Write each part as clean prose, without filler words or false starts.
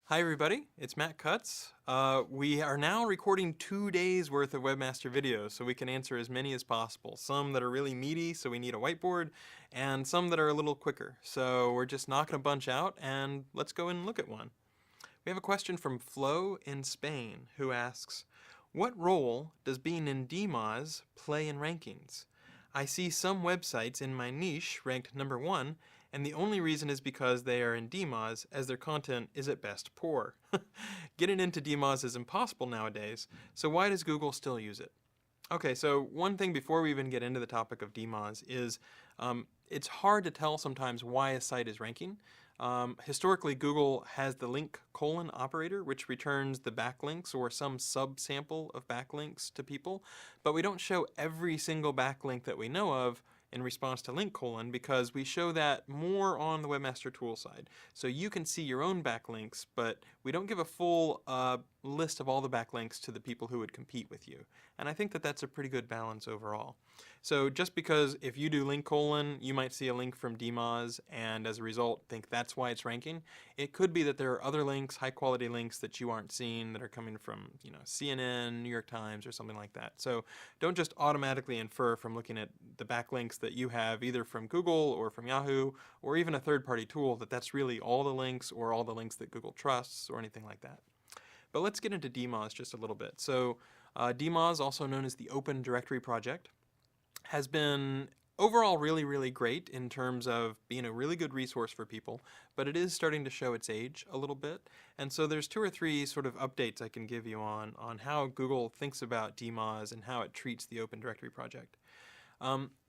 Hi everybody, it's Matt Cutts. We are now recording 2 days worth of Webmaster videos so we can answer as many as possible. Some that are really meaty, so we need a whiteboard, and some that are a little quicker. So we're just knocking a bunch out, and let's go and look at one. We have a question from Flo in Spain, who asks, what role does being in Dmoz play in rankings? I see some websites in my niche ranked number 1, and the only reason is because they are in Dmoz, as their content is at best poor. Getting into Dmoz is impossible nowadays, so why does Google still use it? Okay, so one thing before we even get into the topic of Dmoz is it's hard to tell sometimes why a site is ranking. Historically, Google has the link colon operator, which returns the backlinks or some subsample of backlinks to people, but we don't show every single backlink that we know of in response to link colon because we show that more on the Webmaster Tool side. So you can see your own backlinks, but we don't give a full list of all the backlinks to the people who would compete with you. And I think that that's a pretty good balance overall. So just because if you do link colon, you might see a link from Dmoz and as a result think that's why it's ranking. It could be that there are other links, high quality links that you aren't seeing that are coming from, CNN, New York Times, or something like that. So don't just automatically infer from looking at the backlinks that you have either from Google or from Yahoo or even a third-party tool that that's really all the links or all the links that Google trusts or anything like that. But let's get into Dmoz just a little bit. So Dmoz, also known as the Open Directory Project, has been overall really great in terms of being a really good resource for people, but it is starting to show its age a little bit. And so there's 2 or 3 sort of updates I can give you on how Google thinks about Dmoz and how it treats the Open Directory Project.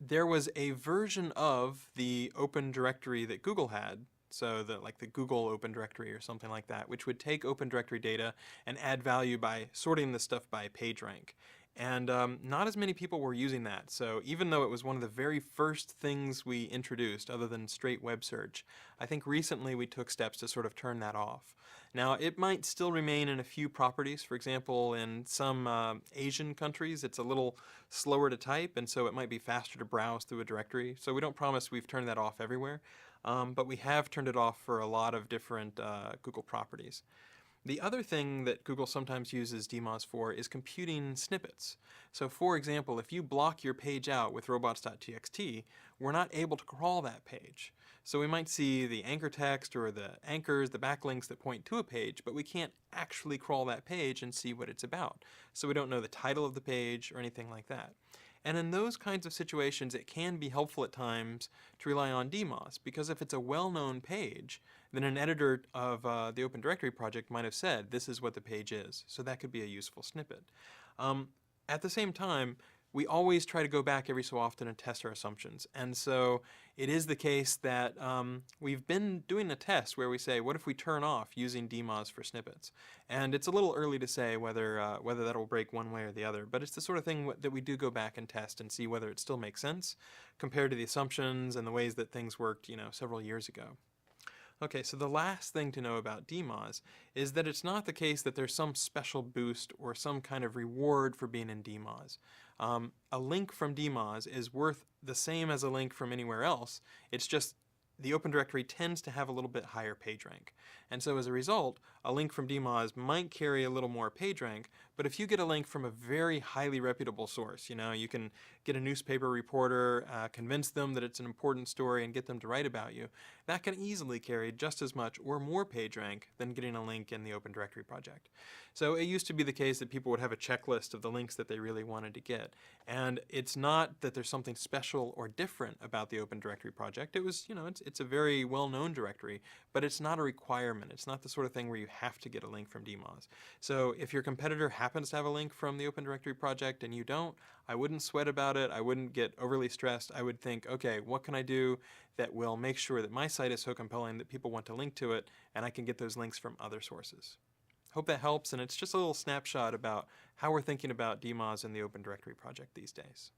There was a version of the Open Directory that Google had, so like the Google Open Directory or something like that, which would take Open Directory data and add value by sorting this stuff by PageRank. And not as many people were using that. So even though it was one of the very first things we introduced other than straight web search, I think recently we took steps to sort of turn that off. Now it might still remain in a few properties. For example, in some Asian countries it's a little slower to type, and so it might be faster to browse through a directory. So we don't promise we've turned that off everywhere, but we have turned it off for a lot of different Google properties. The other thing that Google sometimes uses Dmoz for is computing snippets. So for example, if you block your page out with robots.txt, we're not able to crawl that page. So we might see the anchor text or the anchors, the backlinks that point to a page, but we can't actually crawl that page and see what it's about. So we don't know the title of the page or anything like that. And in those kinds of situations, it can be helpful at times to rely on Dmoz, because if it's a well-known page, then an editor of the Open Directory project might have said, this is what the page is. So that could be a useful snippet. At the same time, we always try to go back every so often and test our assumptions. And so it is the case that we've been doing a test where we say, what if we turn off using Dmoz for snippets? And it's a little early to say whether that'll break one way or the other, but it's the sort of thing that we do go back and test and see whether it still makes sense compared to the assumptions and the ways that things worked, several years ago. Okay, so the last thing to know about Dmoz is that it's not the case that there's some special boost or some kind of reward for being in Dmoz. A link from Dmoz is worth the same as a link from anywhere else. It's just the Open Directory tends to have a little bit higher PageRank. And so as a result, a link from Dmoz might carry a little more PageRank, but if you get a link from a very highly reputable source, you can get a newspaper reporter, convince them that it's an important story and get them to write about you, that can easily carry just as much or more PageRank than getting a link in the Open Directory project. So it used to be the case that people would have a checklist of the links that they really wanted to get. And it's not that there's something special or different about the Open Directory project. It was, it's a very well-known directory, but it's not a requirement. It's not the sort of thing where you have to get a link from Dmoz. So if your competitor happens to have a link from the Open Directory project and you don't, I wouldn't sweat about it. I wouldn't get overly stressed. I would think, okay, what can I do that will make sure that my site is so compelling that people want to link to it and I can get those links from other sources. Hope that helps, and it's just a little snapshot about how we're thinking about Dmoz and the Open Directory project these days.